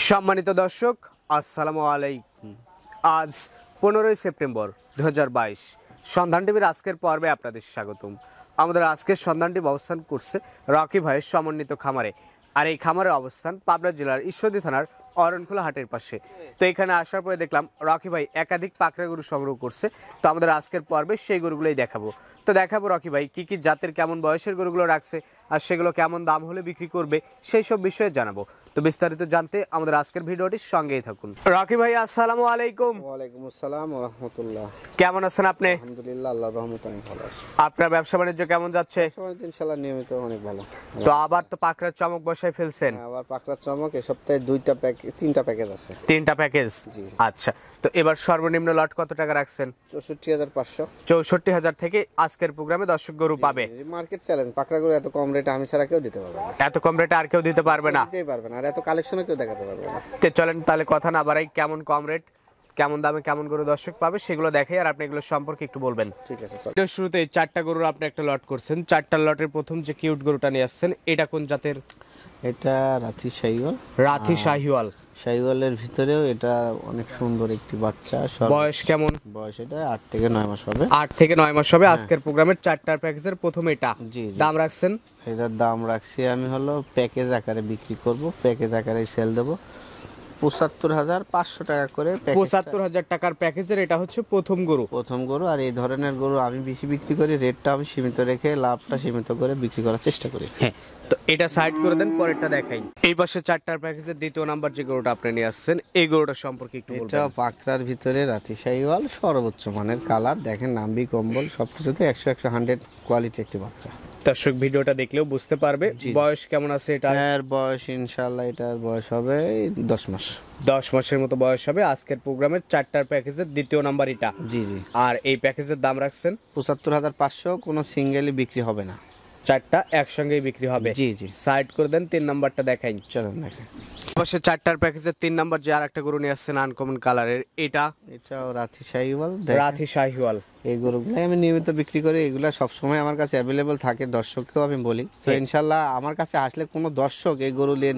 সম্মানিত দর্শক, আসসালামু আলাইকুম। আজ 15ই সেপ্টেম্বর 2022, সন্ধান টিভির আজকের পর্বে আপনাদের স্বাগতম। আমাদের আজকের সন্ধান টিভি অবস্থান করছে রকি ভাইয়ের সমন্বিত খামারে। আর এই খামারের অবস্থান পাবনা জেলার ঈশ্বরদী থানার অরণখোলা হাটের পাশে। তো এখানে আসার পরে দেখলাম রকি ভাই একাধিক পাকড়া গরু সংগ্রহ করছে। তো আমাদের আজকের পর্বে সেই গরুগুলোই দেখাবো। তো দেখাবো রকি ভাই কি কি জাতের কেমন বয়সের গরুগুলো রাখছে আর সেগুলো কেমন দাম হলে বিক্রি করবে সেই সব বিষয়ে জানাবো। তো বিস্তারিত জানতে আমাদের আজকের ভিডিওটির সঙ্গেই থাকুন। রকি ভাই আসসালামু আলাইকুম। ওয়ালাইকুম আসসালাম ওয়া রাহমাতুল্লাহ। কেমন আছেন আপনি? আলহামদুলিল্লাহ, আল্লাহর রহমতে আমি ভালো আছি। আপনার ব্যবসা বাণিজ্য কেমন যাচ্ছে? ইনশাআল্লাহ নিয়মিত অনেক ভালো। তো আবার তো পাকড়ার চমক বসায় ফেলছেন। আবার পাকড়ার চমক এই সপ্তাহে তিনটা প্যাকেজ আছে। তিনটা প্যাকেজ? আচ্ছা, তো এবার সর্বনিম্ন লট কত টাকা রাখছেন? ৬৪,৫০০। ৬৪,০০০ থেকে আজকের প্রোগ্রামে দর্শক গরু পাবে। মার্কেট চ্যালেঞ্জ, পাকড়া গরু এত কম রেটে আমি ছাড়া কেউ দিতে পারবে না। এত কম রেটে আর কেউ দিতে পারবে না? দিতেই পারবে না, আর এত কালেকশনে কেউ দেখাতে পারবে না। তো চলেন তাহলে কথা না বাড়াই, কেমন কম রেট, কেমন দামে কেমন গরু দর্শক পাবে সেগুলো দেখাই, আর আপনি এগুলো সম্পর্কে একটু বলবেন। ঠিক আছে। ভিডিওর শুরুতে চারটা গরুর আপনি একটা লট করছেন। চারটা লটের প্রথম যে কিউট গরুটা নিয়ে আসছেন, এটা কোন জাতের? এটা রাথি শাহিওয়াল। রাথি শাহিওয়াল। শাহিওয়ালের ভিতরেও এটা অনেক সুন্দর একটি বাচ্চা। বয়স কেমন? বয়স এটা ৮ থেকে ৯ মাস হবে। ৮ থেকে ৯ মাস হবে। আজকের প্রোগ্রামের চারটার প্যাকেজের প্রথম এটা। জি। দাম রাখছেন? এটার দাম রাখছি আমি হলো প্যাকেজ আকারে বিক্রি করব, প্যাকেজ আকারে সেল দেবো ৭৫,৫০০ টাকা করে। ৭৫,০০০ টাকার প্যাকেজের এটা হচ্ছে প্রথম গরু। আর এই ধরনের গরু আমি বেশি বিক্রি করি, রেটটা আমি সীমিত রেখে লাভটা সীমিত করে বিক্রি করার চেষ্টা করি। হ্যাঁ, তো এটা সাইড করে দেন, পরেরটা দেখাই। এই পাশে চারটার প্যাকেজের দ্বিতীয় নাম্বার যে গরুটা আপনি নিয়ে আসছেন, এই গরুটা সম্পর্কে একটু বলবেন। এটা পাকড়ার ভিতরে রাতি শাহিওয়াল, সর্বোচ্চ মানের কালার, দেখেন নাম্বি কম্বল সবকিছুতে 100 কোয়ালিটি একটি বাচ্চা। দর্শক ভিডিওটা দেখলেও বুঝতে পারবে। বয়স কেমন আছে এটা? এর বয়স ইনশাআল্লাহ এটার বয়স হবে 10 মাস। 10 মাসের মতো বয়স হবে। আজকের প্রোগ্রামের চারটার প্যাকেজের দ্বিতীয় নাম্বার এটা। জি। আর এই প্যাকেজের দাম রাখছেন ৭৫,৫০০। কোনো সিঙ্গেলই বিক্রি হবে না, চারটা একসঙ্গেই বিক্রি হবে। জি। সাইড করে দেন, 3 নাম্বারটা দেখাই। চলেন দেখেন। পাশে চারটার প্যাকেজের 3 নাম্বার যে আরেকটা গরু নিয়ে আসছেন আনকমন কালারের, এটাও রাথি শাহিওয়াল। রাথি শাহিওয়াল। এই গরুগুলো আমি নিয়মিত বিক্রি করি, এগুলো সবসময় আমার কাছে অ্যাভেলেবল থাকে, দর্শককেও আমি বলি। তো ইনশাল্লাহ আমার কাছে আসলে কোনো দর্শক এই গরু নিয়ে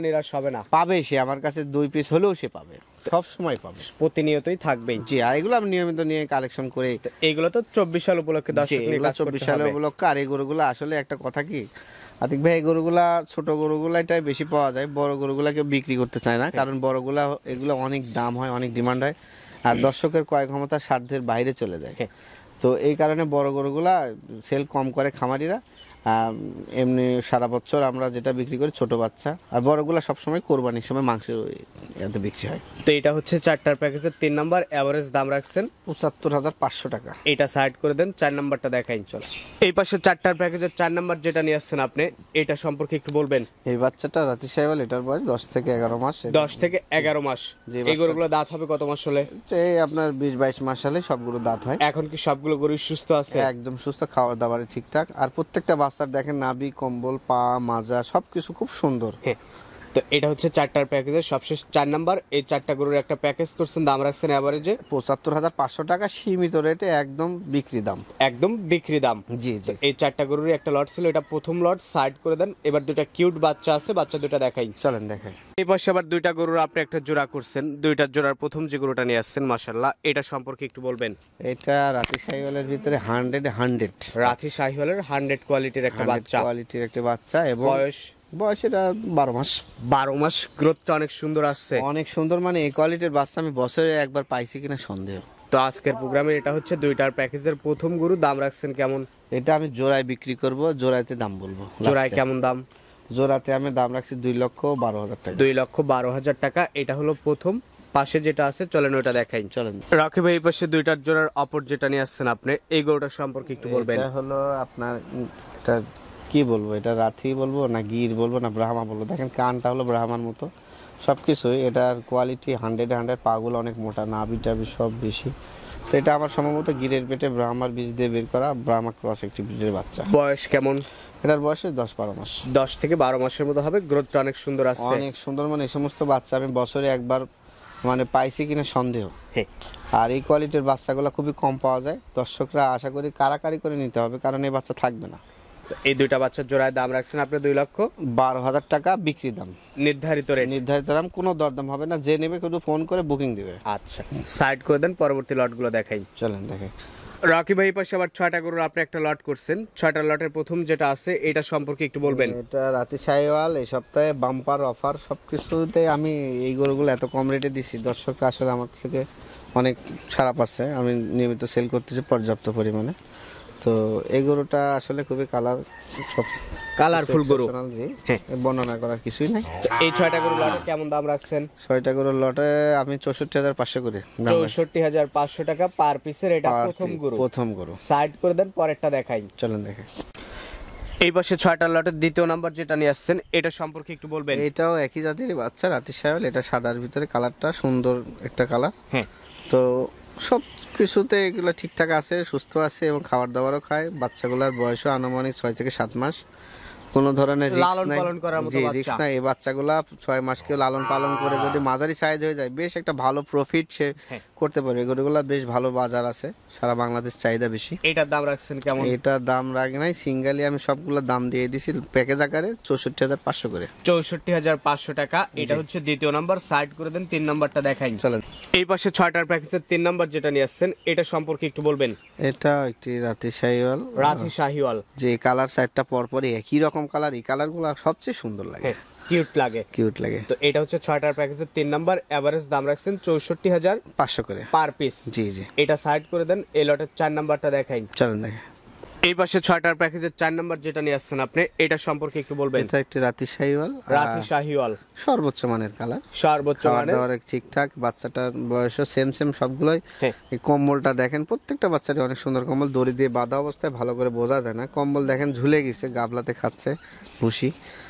নিরাশ হবে না, পাবে। সে আমার কাছে 2 পিস হলেও সে পাবে, সব সময় পাবে, প্রতিনিয়তই থাকবেই। জি। আর এগুলো আমি নিয়মিত নিয়ে কালেকশন করে। এইগুলো তো 24 সাল উপলক্ষে দর্শক 24 সাল উপলক্ষে। আর এই গরুগুলো আসলে একটা কথা কি আতিক ভাই, এই গরুগুলা ছোট গরুগুলাটাই বেশি পাওয়া যায়, বড় গরুগুলা কেউ বিক্রি করতে চায় না, কারণ বড়গুলা এগুলো অনেক দাম হয়, অনেক ডিমান্ড হয়, আর দর্শকের ক্রয় ক্ষমতা সাধ্যের বাইরে চলে যায়। তো এই কারণে বড় গরুগুলা সেল কম করে খামারিরা। এমনি সারা বছর আমরা যেটা বিক্রি করি ছোট বাচ্চা, আর বড়গুলা সবসময় কোরবানির সময় মাংসের এতে বিক্রি হয়। তো এটা হচ্ছে চারটার প্যাকেজের 3 নাম্বার। এভারেজ দাম রাখছেন ৭৫,৫০০ টাকা। এটা সাইড করে দেন, 4 নাম্বারটা দেখাই। চল এই পাশে চারটার প্যাকেজের 4 নাম্বার যেটা নিয়ে আসছেন আপনি, এটা সম্পর্কে একটু বলবেন। এই বাচ্চাটা রাতি শাহিওয়াল, এটার বয়স 10 থেকে 11 মাস। 10 থেকে 11 মাস। এই গরুগুলো দাঁত হবে কত মাস হলে? এই আপনার 20-22 মাস হলে সবগুলো দাঁত হয়। এখন কি সবগুলো গরু সুস্থ আছে? একদম সুস্থ, খাওয়ার দাওয়ারে ঠিকঠাক, আর প্রত্যেকটা বাচ্চার দেখেন নাভি কম্বল, পা, মাজা সবকিছু খুব সুন্দর। তো এটা হচ্ছে চারটার প্যাকেজের সবশেষ 4 নাম্বার। এই চারটা গরুর একটা প্যাকেজ করছেন, দাম রাখছেন এভারেজে ৭৫,৫০০ টাকা, সীমিত রেটে একদম বিক্রি দাম। একদম বিক্রি দাম। জি। এই চারটা গরুর একটা লট ছিল, এটা প্রথম লট। সাইড করে দেন। এবার দুটা কিউট বাচ্চা আছে, বাচ্চা দুটা দেখাই। চলেন দেখাই। এই পাশে আবার দুইটা গরুর আপনি একটা জোড়া করছেন। দুইটার জোড়ার প্রথম যে গরুটা নিয়ে আসছেন, মাশাআল্লাহ, এটা সম্পর্কে একটু বলবেন। এটা রাতি শাহিওয়ালের ভিতরে 100 রাতি শাহিওয়ালের 100 কোয়ালিটির একটা বাচ্চা। এবং বয়স এটা 12 মাস। 12 মাস। গ্রোথটা অনেক সুন্দর আসছে, অনেক সুন্দর, মানে এই কোয়ালিটির বাচ্চা আমি বছরে একবার পাইছি কিনা সন্দেহ। তো আজকের প্রোগ্রামে এটা হচ্ছে দুইটার প্যাকেজের প্রথম গরু। দাম রাখছেন কেমন? এটা আমি জোড়ায় বিক্রি করব, জোড়াইতে দাম বলবো। জোড়ায় কেমন দাম? জোড়াতে আমি দাম রাখছি 2,12,000 টাকা। 2,12,000 টাকা। এটা হলো প্রথম। পাশে যেটা আছে চলেন ওটা দেখাই। চলেন রাখি ভাই, এই পাশে দুইটার জোড়ার অপর যেটা নিয়ে আসছেন আপনি, এই গরুটার সম্পর্কে একটু বলবেন। এটা হলো আপনার, এটা কি বলবো, এটা রাথি বলবো না গির বলবো না ব্রাহ্মা বলবো। দেখেন কানটা হলো ব্রাহ্মার মতো, সবকিছুই এটার কোয়ালিটি 100, পাগুলো অনেক মোটা, নাভি টাভি সব বেশি। তো এটা আমার সম্ভবত গিরের পেটে ব্রাহ্মার বীজ দিয়ে বের করা ব্রাহ্মা ক্রস একটি ব্রিডের বাচ্চা। বয়স কেমন? এটার বয়স 10-12 মাস। 10 থেকে 12 মাসের মতো হবে। গ্রোথটা অনেক সুন্দর আসছে, অনেক সুন্দর। মানে এই সমস্ত বাচ্চা আমি বছরে একবার মানে পাইছি কিনা সন্দেহ। আর এই কোয়ালিটির বাচ্চাগুলো খুবই কম পাওয়া যায়। দর্শকরা আশা করি কারাকারি করে নিতে হবে, কারণ এই বাচ্চা থাকবে না। তো তো এই দুইটা বাচ্চার জোড়ায় দাম রাখছেন আপনি 2,12,000 টাকা বিক্রি দাম। নির্ধারিত রেট। নির্ধারিত দাম, কোনো দরদাম হবে না, যে নেবে শুধু ফোন করে বুকিং দিবে। আচ্ছা, সাইড করে দেন, পরবর্তী লটগুলো দেখাই। চলেন দেখে। রকি ভাই পাশে আবার 6টা গরুর আপনি একটা লট করছেন, 6টা লটের প্রথম যেটা আছে এটা সম্পর্কে একটু বলবেন। এটা রাতি সাইওয়াল, এই সপ্তাহে বাম্পার অফার সবকিছুতে আমি এই গরুগুলো এত কম রেটে দিছি, দর্শকরা আসলে আমার থেকে অনেক খারাপ আছে। আমি নিয়মিত সেল করতেছি পর্যাপ্ত পরিমাণে। তো এই গরুটা আসলে খুবই সব কালারফুল গরু, জি, বর্ণনা করার কিছুই নাই। এই 6টা গরুর লটে কেমন দাম রাখছেন? 6টা গরুর লটে আমি 64,500 করে। 64,500 টাকা পার পিসের। এটা প্রথম গরু। সাইড করে দেন, পরেরটা দেখাই। চলেন দেখে। এই পাশে 6টা লটের দ্বিতীয় নাম্বার যেটা নিয়ে আসছেন এটা সম্পর্কে একটু বলবেন। এটাও একই জাতেরই বাচ্চা, রাতি সাইওয়াল। এটা সাদার ভিতরে, কালারটা সুন্দর একটা কালার। হ্যাঁ, তো সব কিছুতে এগুলো ঠিকঠাক আছে, সুস্থ আছে এবং খাবার দাবারও খায়। বাচ্চাগুলোর বয়সও আনুমানিক 6 থেকে 7 মাস। কোনো ধরনের রিস্ক নাই, জি রিস্ক নাই। এই বাচ্চাগুলা 6 মাস কেউ লালন পালন করে যদি মাঝারি সাইজ হয়ে যায়, বেশ একটা ভালো প্রফিট সে করতে পারবে। এগুলো বেশ ভালো বাজার আছে, সারা বাংলাদেশ চাহিদা বেশি। এটার দাম রাখছেন কেমন? এটার দাম রাখি নাই, সিঙ্গেলি আমি সবগুলোর দাম দিয়ে দিছি প্যাকেজ আকারে 64,500 করে। 64,500 টাকা। এটা হচ্ছে দ্বিতীয় নাম্বার। সাইড করে দেন, 3 নাম্বারটা দেখাই। চলেন। এই পাশে 6টার প্যাকেজের 3 নাম্বার যেটা নিয়ে আসছেন এটা সম্পর্কে একটু বলবেন। এটা একটি রাতি শাহিওয়াল, যে কালার সাইডটা পরপরই একই রকম কালার। এই কালারগুলো সবচেয়ে সুন্দর লাগে, কিউট লাগে। তো এটা হচ্ছে 6টার প্যাকেজের 3 নাম্বার। এভারেজ দাম রাখছেন 64,500 করে পার পিস। জি জি। এটা সাইড করে দেন, এই লটের 4 নাম্বারটা দেখাই। চলেন দেখে। এই পাশে 6টার প্যাকেজের 4 নাম্বার যেটা নিয়ে আসছেন আপনি এটা সম্পর্কে একটু বলবেন। এটা একটি রাতি শাহিওয়াল, সর্বোচ্চ মানের কালার, সর্বোচ্চ মানের, খাবার ঠিকঠাক। বাচ্চাটার বয়সও সেম সবগুলোই। এই কম্বলটা দেখেন, প্রত্যেকটা বাচ্চারই অনেক সুন্দর কম্বল। দড়ি দিয়ে বাঁধা অবস্থায় ভালো করে বোঝা যায় না। কম্বল দেখেন ঝুলে গেছে, গাবলাতে খাচ্ছে ভুসি।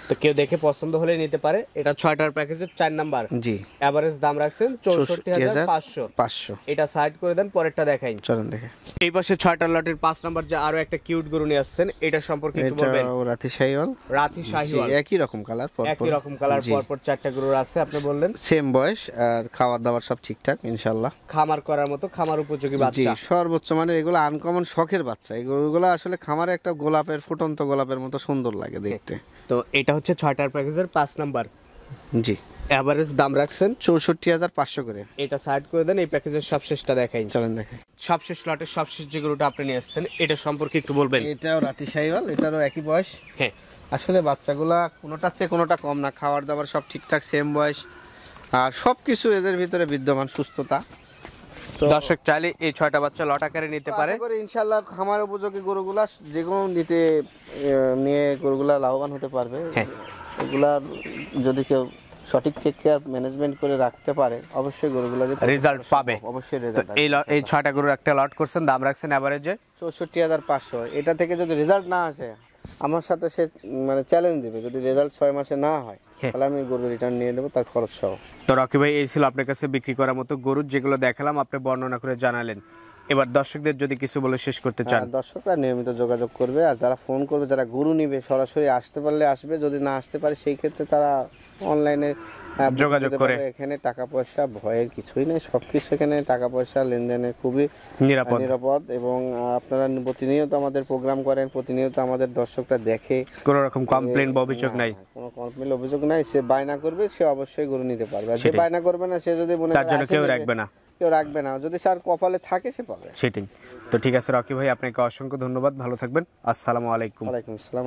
তো কেউ দেখে পছন্দ হলে নিতে পারে। এটা 6টার প্যাকেজের 4 নাম্বার। জি। এভারেজ দাম রাখছেন 64,500। এটা সাইড করে দেন, পরেরটা দেখাই। চলেন দেখে। এই পাশে 6টার লটের 5 নাম্বার যে আরো একটা কিউট গরু নিয়ে আসছেন এটা সম্পর্কে একটু বলবেন। এটা রাতি শাহিওয়াল, একই রকম কালার পরপর 4টা গরু আছে আপনি বললেন। সেম বয়স আর খাবার দাবার সব ঠিকঠাক ইনশাআল্লাহ। খামার করার মতো, খামার উপযোগী বাচ্চা। জি, সর্বোচ্চ মানের। এগুলো আনকমন শখের বাচ্চা। এই গরুগুলো আসলে খামারে একটা ফুটন্ত গোলাপের মতো সুন্দর লাগে দেখতে। তো এটা হচ্ছে 6টার প্যাকেজের 5 নাম্বার। জি। এভারেজ দাম রাখছেন 64,500 করে। এটা সাইড করে দেন, এই প্যাকেজের সবশেষটা দেখাই। চলেন দেখে। সবশেষ লটের সবশেষ যে গরুটা আপনি নিয়ে আসছেন এটা সম্পর্কে একটু বলবেন। এটাও রাতি শাহিওয়াল, এটারও একই বয়স। হ্যাঁ, আসলে বাচ্চাগুলা কোনোটার চেয়ে কোনোটা কম না। খাবার দাবার সব ঠিকঠাক, সেম বয়স, আর সবকিছু এদের ভিতরে বিদ্যমান, সুস্থতা। দর্শক চাইলে এই 6টা বাচ্চা লট আকারে নিতে পারে। ইনশাআল্লাহ খামার উপযোগী গরুগুলা যে কোনো নিয়ে গরুগুলা লাভবান হতে পারবে। এগুলা যদি কেউ সঠিক টেক কেয়ার ম্যানেজমেন্ট করে রাখতে পারে, অবশ্যই গরুগুলা রেজাল্ট পাবে। অবশ্যই রেজাল্ট। এই 6টা গরুর একটা লট করছেন, দাম রাখছেন এভারেজে 64,500। এটা থেকে যদি রেজাল্ট না আসে, আমার সাথে সে চ্যালেঞ্জ দিবে। যদি রেজাল্ট 6 মাসে না হয়, তাহলে আমি গরু রিটার্ন নিয়ে দেবো, তার খরচ সহ। তো রকি ভাই, এই ছিল আপনার কাছে বিক্রি করার মতো গরু, যেগুলো দেখালাম আপনি বর্ণনা করে জানালেন। এবার দর্শকদের যদি কিছু বলে শেষ করতে চান। দর্শকরা নিয়মিত যোগাযোগ করবে, আর যারা ফোন করবে, যারা গরু নিবে সরাসরি আসতে পারলে আসবে, যদি না আসতে পারে সেই ক্ষেত্রে তারা অনলাইনে যোগাযোগ করে। এখানে টাকা পয়সা ভয়ের কিছুই নেই, সবকিছু এখানে টাকা পয়সা লেনদেনে খুবই নিরাপদ। এবং আপনারা প্রতিনিয়ত আমাদের প্রোগ্রাম করেন, প্রতিনিয়ত আমাদের দর্শকরা দেখে, কোনো রকম কমপ্লেইন বা অভিযোগ নাই। কোনো কমপ্লেইন অভিযোগ নাই। সে বায়না করবে, সে অবশ্যই গরু নিতে পারবে। আর যে বায়না করবে না, সে যদি মনে তার জন্য কেউ রাখবে না। যদি স্যার কপালে থাকে, সে পাবে। সেটাই। তো ঠিক আছে রকি ভাই, আপনাকে অসংখ্য ধন্যবাদ। ভালো থাকবেন। আসসালামু আলাইকুম। ওয়ালাইকুম আসসালাম।